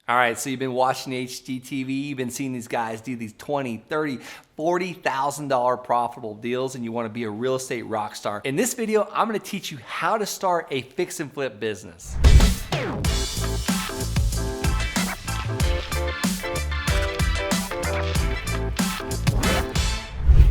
All right, so you've been watching HGTV, you've been seeing these guys do these $20, $30, $40,000 profitable deals, and you want to be a real estate rock star. In this video, I'm going to teach you how to start a fix and flip business.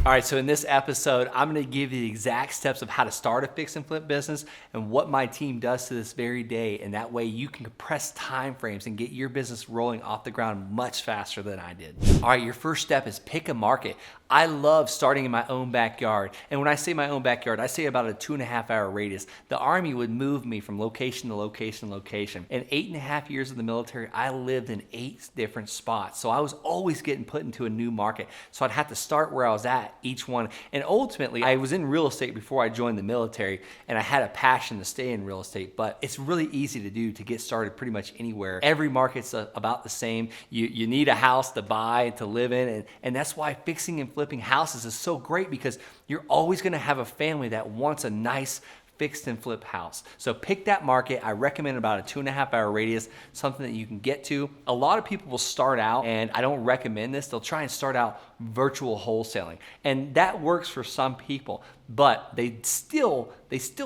All right, so in this episode, I'm gonna give you the exact steps of how to start a fix and flip business and what my team does to this very day, and that way you can compress time frames and get your business rolling off the ground much faster than I did. All right, your first step is pick a market. I love starting in my own backyard, and when I say my own backyard, I say about a 2.5 hour radius. The Army would move me from location to location to location. In 8.5 years of the military, I lived in 8 different spots, so I was always getting put into a new market. So I'd have to start where I was at each one. And ultimately, I was in real estate before I joined the military, and I had a passion to stay in real estate, but it's really easy to do to get started pretty much anywhere. Every market's about the same. You need a house to buy, to live in, and that's why fixing and flipping houses is so great, because you're always gonna have a family that wants a nice fixed and flip house. So pick that market. I recommend about a 2.5 hour radius, something that you can get to. A lot of people will start out, and I don't recommend this, they'll try and start out virtual wholesaling. And that works for some people, but they still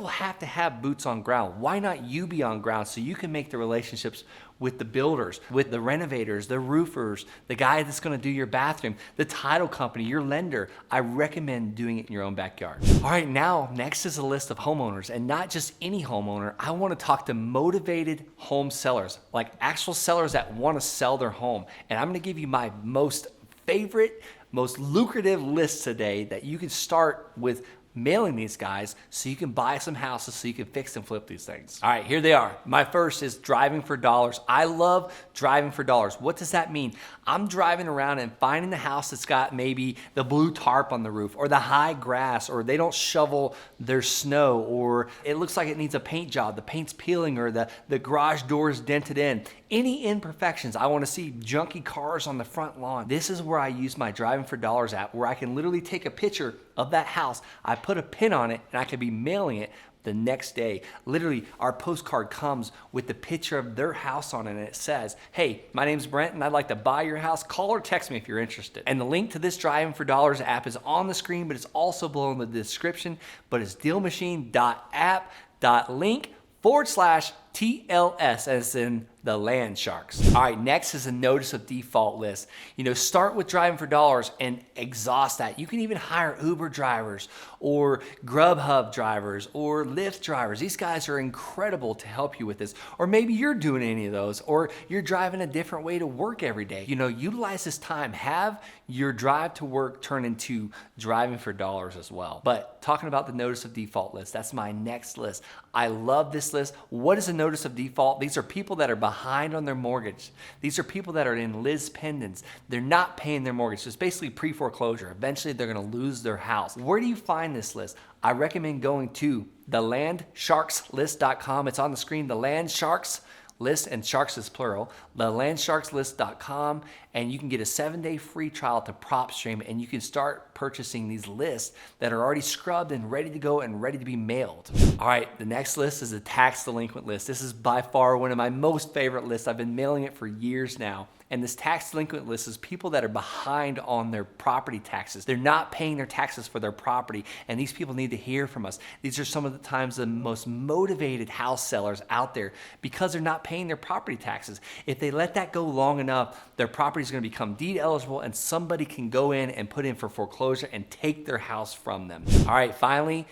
have to have boots on ground. Why not you be on ground so you can make the relationships with the builders, with the renovators, the roofers, the guy that's gonna do your bathroom, the title company, your lender. I recommend doing it in your own backyard. All right, now next is a list of homeowners, and not just any homeowner. I wanna talk to motivated home sellers, like actual sellers that wanna sell their home. And I'm gonna give you my most favorite, most lucrative list today that you can start with mailing these guys so you can buy some houses so you can fix and flip these things. All right, here they are. My first is driving for dollars. I love driving for dollars. What does that mean? I'm driving around and finding the house that's got maybe the blue tarp on the roof, or the high grass, or they don't shovel their snow, or it looks like it needs a paint job, the paint's peeling, or the garage door is dented in. Any imperfections. I want to see junky cars on the front lawn. This is where I use my Driving for Dollars app, where I can literally take a picture of that house, I put a pin on it, and I could be mailing it the next day. Literally, our postcard comes with the picture of their house on it, and it says, hey, my name's Brent, and I'd like to buy your house. Call or text me if you're interested. And the link to this Driving for Dollars app is on the screen, but it's also below in the description. But it's dealmachine.app.link/TLS, as in the land sharks. All right, next is a notice of default list. Start with Driving for Dollars and exhaust that. You can even hire Uber drivers or Grubhub drivers or Lyft drivers. These guys are incredible to help you with this. Or maybe you're doing any of those, or you're driving a different way to work every day. Utilize this time. Have your drive to work turn into Driving for Dollars as well. But talking about the notice of default list, that's my next list. I love this list. What is a notice of default? These are people that are behind on their mortgage. These are people that are in Liz pendants. They're not paying their mortgage. So it's basically pre-foreclosure. Eventually, they're going to lose their house. Where do you find this list? I recommend going to thelandsharkslist.com. It's on the screen, the Land Sharks List, and sharks is plural, thelandsharkslist.com, and you can get a 7-day free trial to PropStream, and you can start purchasing these lists that are already scrubbed and ready to go and ready to be mailed. All right, the next list is a tax delinquent list. This is by far one of my most favorite lists. I've been mailing it for years now. And this tax delinquent list is people that are behind on their property taxes. They're not paying their taxes for their property, and these people need to hear from us. These are some of the times the most motivated house sellers out there, because they're not paying their property taxes. If they let that go long enough, their property is going to become deed eligible, and somebody can go in and put in for foreclosure and take their house from them. All right, finally,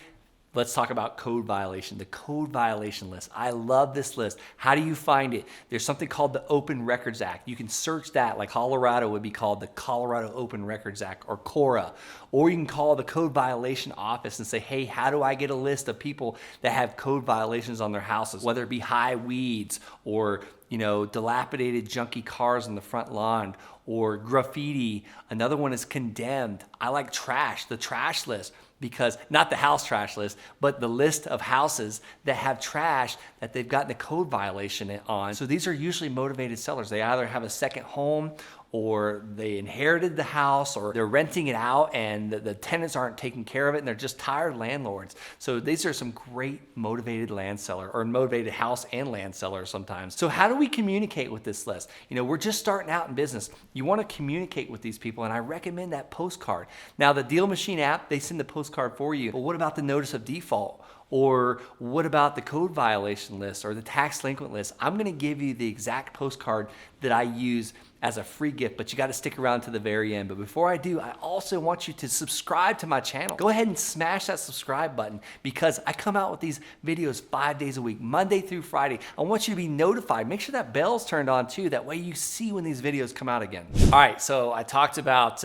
let's talk about code violation, the code violation list. I love this list. How do you find it? There's something called the Open Records Act. You can search that, like Colorado would be called the Colorado Open Records Act, or CORA. Or you can call the code violation office and say, hey, how do I get a list of people that have code violations on their houses? Whether it be high weeds, or dilapidated junky cars on the front lawn, or graffiti. Another one is condemned. I like trash, the trash list. Because not the house trash list, but the list of houses that have trash that they've gotten a code violation on. So these are usually motivated sellers. They either have a second home, or they inherited the house, or they're renting it out and the tenants aren't taking care of it and they're just tired landlords. So these are some great motivated land seller or motivated house and land sellers sometimes. So how do we communicate with this list? We're just starting out in business. You want to communicate with these people, and I recommend that postcard. Now, the Deal Machine app, they send the postcard for you, but what about the notice of default? Or what about the code violation list or the tax delinquent list? I'm gonna give you the exact postcard that I use as a free gift, but you gotta stick around to the very end. But before I do, I also want you to subscribe to my channel. Go ahead and smash that subscribe button, because I come out with these videos 5 days a week, Monday through Friday. I want you to be notified. Make sure that bell's turned on too. That way you see when these videos come out again. All right, so I talked about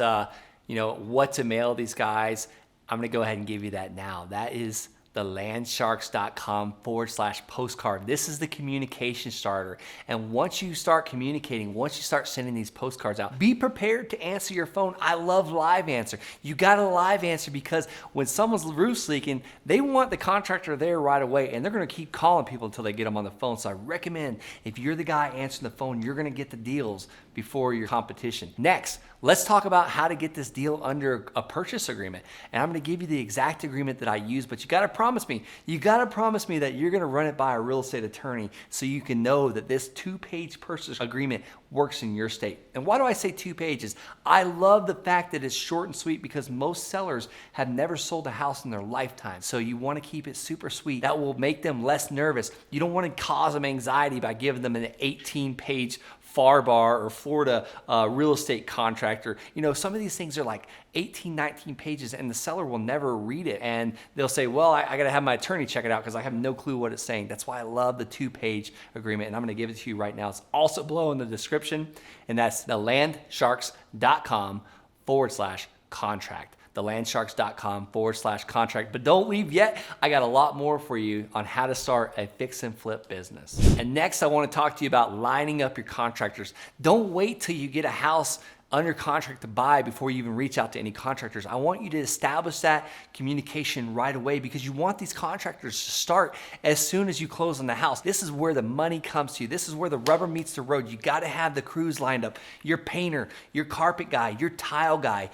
what to mail these guys. I'm gonna go ahead and give you that now. That is thelandsharks.com/postcard. This is the communication starter. And once you start communicating, once you start sending these postcards out, be prepared to answer your phone. I love live answer. You got a live answer, because when someone's roof's leaking, they want the contractor there right away, and they're gonna keep calling people until they get them on the phone. So I recommend, if you're the guy answering the phone, you're gonna get the deals before your competition. Next, let's talk about how to get this deal under a purchase agreement. And I'm gonna give you the exact agreement that I use, but you gotta promise me that you're gonna run it by a real estate attorney so you can know that this 2-page purchase agreement works in your state. And why do I say 2 pages? I love the fact that it's short and sweet, because most sellers have never sold a house in their lifetime. So you wanna keep it super sweet. That will make them less nervous. You don't wanna cause them anxiety by giving them an 18-page FAR or Florida real estate contractor. Some of these things are like 18, 19 pages, and the seller will never read it. And they'll say, well, I gotta have my attorney check it out because I have no clue what it's saying. That's why I love the 2-page agreement, and I'm gonna give it to you right now. It's also below in the description, and that's thelandsharks.com/contract. thelandsharks.com/contract. But don't leave yet. I got a lot more for you on how to start a fix and flip business. And next, I want to talk to you about lining up your contractors. Don't wait till you get a house under contract to buy before you even reach out to any contractors. I want you to establish that communication right away, because you want these contractors to start as soon as you close on the house. This is where the money comes to you. This is where the rubber meets the road. You got to have the crews lined up. Your painter, your carpet guy, your tile guy.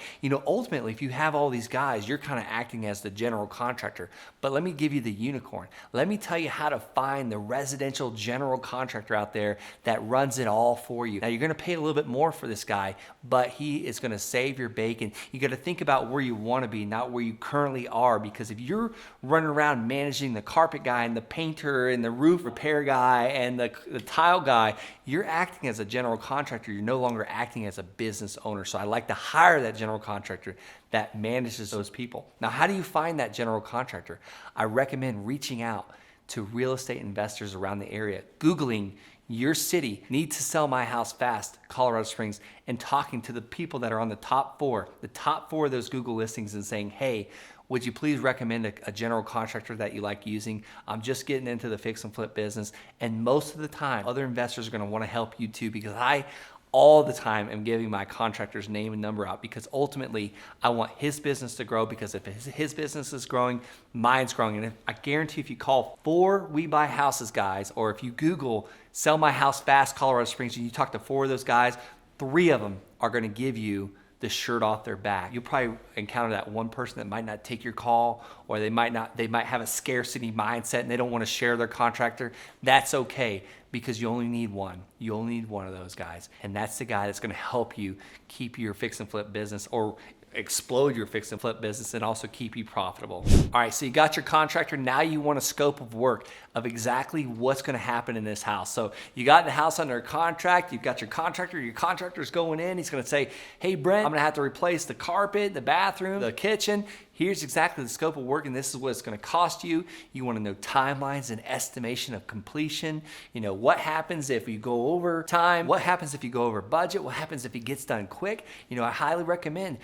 Ultimately, if you have all these guys, you're kind of acting as the general contractor. But let me give you the unicorn. Let me tell you how to find the residential general contractor out there that runs it all for you. Now, you're going to pay a little bit more for this guy, but he is going to save your bacon. You got to think about where you want to be, not where you currently are, because if you're running around managing the carpet guy and the painter and the roof repair guy and the tile guy, you're acting as a general contractor. You're no longer acting as a business owner. So I like to hire that general contractor that manages those people. Now, how do you find that general contractor? I recommend reaching out to real estate investors around the area, Googling your city, need to sell my house fast, Colorado Springs, and talking to the people that are on the top 4 of those Google listings, and saying, hey, would you please recommend a general contractor that you like using? I'm just getting into the fix and flip business. And most of the time, other investors are gonna wanna help you too, because I all the time am giving my contractor's name and number out, because ultimately I want his business to grow, because if his business is growing, mine's growing. And I guarantee if you call 4 We Buy Houses guys, or if you Google Sell My House Fast Colorado Springs, and you talk to 4 of those guys, 3 of them are gonna give you the shirt off their back. You'll probably encounter that one person that might not take your call, or they might have a scarcity mindset and they don't want to share their contractor. That's okay, because you only need one. You only need one of those guys. And that's the guy that's going to help you keep your fix and flip business, or explode your fix and flip business, and also keep you profitable. All right, so you got your contractor. Now you want a scope of work of exactly what's gonna happen in this house. So you got the house under contract, you've got your contractor's going in, he's gonna say, hey Brent, I'm gonna have to replace the carpet, the bathroom, the kitchen. Here's exactly the scope of work, and this is what it's gonna cost you. You wanna know timelines and estimation of completion. What happens if you go over time? What happens if you go over budget? What happens if it gets done quick? I highly recommend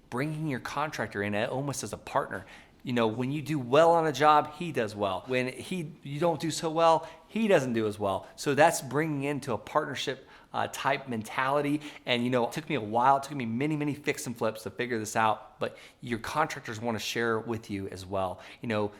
bringing your contractor in almost as a partner. When you do well on a job, he does well. When you don't do so well, he doesn't do as well. So that's bringing into a partnership type mentality. And it took me a while. It took me many fix and flips to figure this out, but your contractors want to share with you as well.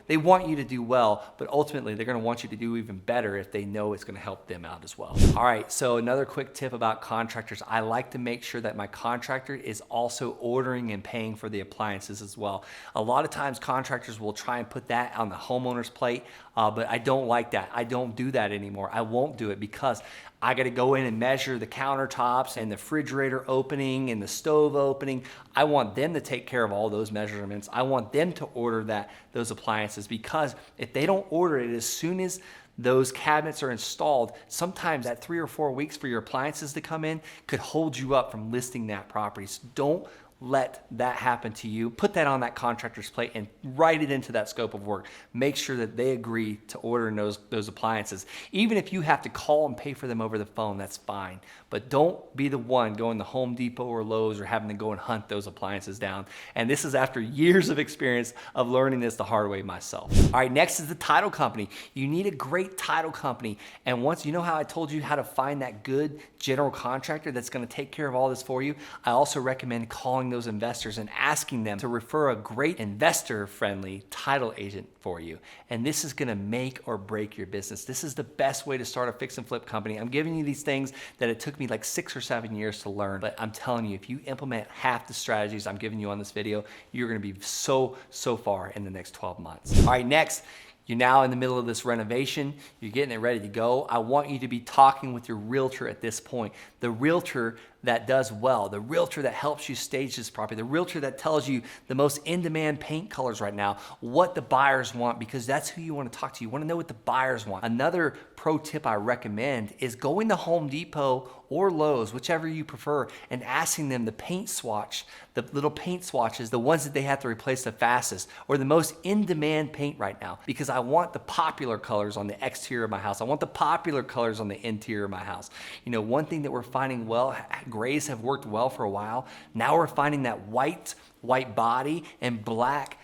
They want you to do well, but ultimately they're going to want you to do even better if they know it's going to help them out as well. All right, so another quick tip about contractors. I like to make sure that my contractor is also ordering and paying for the appliances as well. A lot of times contractors will try and put that on the homeowner's plate, but I don't like that. I don't do that anymore. I won't do it because I got to go in and measure the countertops and the refrigerator opening and the stove opening. I want them to take care of all those measurements. I want them to order those appliances, because if they don't order it as soon as those cabinets are installed, sometimes that 3 or 4 weeks for your appliances to come in could hold you up from listing that property. So don't let that happen to you. Put that on that contractor's plate and write it into that scope of work. Make sure that they agree to ordering those appliances. Even if you have to call and pay for them over the phone, that's fine. But don't be the one going to Home Depot or Lowe's or having to go and hunt those appliances down. And this is after years of experience of learning this the hard way myself. All right, next is the title company. You need a great title company. And once you know how I told you how to find that good general contractor that's going to take care of all this for you, I also recommend calling those investors and asking them to refer a great investor-friendly title agent for you. And this is going to make or break your business. This is the best way to start a fix and flip company. I'm giving you these things that it took me like 6 or 7 years to learn, but I'm telling you, if you implement half the strategies I'm giving you on this video, you're going to be so far in the next 12 months. All right, next, you're now in the middle of this renovation. You're getting it ready to go. I want you to be talking with your realtor at this point. The realtor that does well, the realtor that helps you stage this property, the realtor that tells you the most in-demand paint colors right now, what the buyers want, because that's who you want to talk to. You want to know what the buyers want. Another pro tip I recommend is going to Home Depot or Lowe's, whichever you prefer, and asking them the paint swatch, the little paint swatches, the ones that they have to replace the fastest, or the most in-demand paint right now, because I want the popular colors on the exterior of my house. I want the popular colors on the interior of my house. One thing that we're finding well, grays have worked well for a while. Now we're finding that white body and black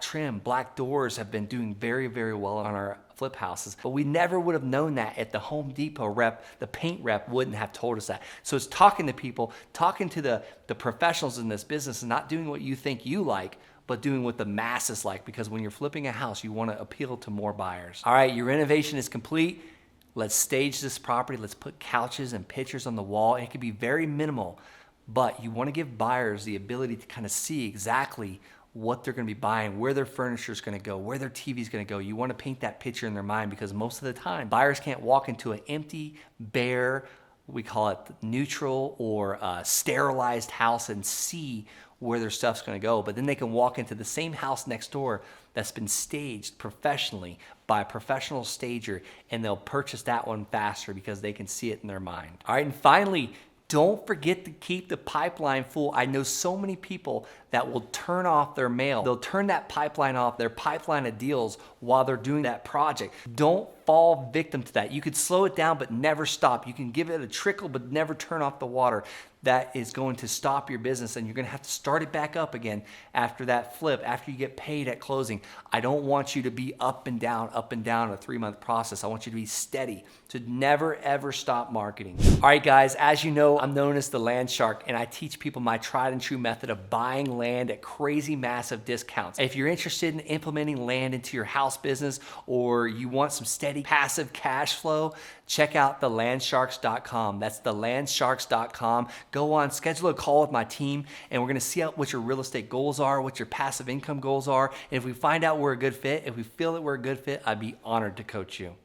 trim, black doors have been doing very well on our flip houses. But we never would have known that if the Home Depot rep, the paint rep, wouldn't have told us that. So it's talking to people, talking to the professionals in this business, and not doing what you think you like, but doing what the masses like, because when you're flipping a house, you want to appeal to more buyers. All right, your renovation is complete. Let's stage this property. Let's put couches and pictures on the wall. It can be very minimal, but you want to give buyers the ability to kind of see exactly what they're going to be buying, where their furniture is going to go, where their TV is going to go. You want to paint that picture in their mind, because most of the time, buyers can't walk into an empty, bare, we call it neutral or sterilized house and see where their stuff's going to go. But then they can walk into the same house next door that's been staged professionally by a professional stager, and they'll purchase that one faster because they can see it in their mind. All right, and finally, don't forget to keep the pipeline full. I know so many people that will turn off their mail. They'll turn that pipeline off, their pipeline of deals, while they're doing that project. Don't fall victim to that. You could slow it down, but never stop. You can give it a trickle, but never turn off the water. That is going to stop your business, and you're going to have to start it back up again after that flip, after you get paid at closing. I don't want you to be up and down a 3-month process. I want you to be steady, to never ever stop marketing. All right, guys, as you know, I'm known as the Land Shark, and I teach people my tried and true method of buying land at crazy massive discounts. If you're interested in implementing land into your house business, or you want some steady passive cash flow, check out thelandsharks.com. That's thelandsharks.com. Go on, schedule a call with my team, and we're going to see out what your real estate goals are, what your passive income goals are. And if we find out we're a good fit, if we feel that we're a good fit, I'd be honored to coach you.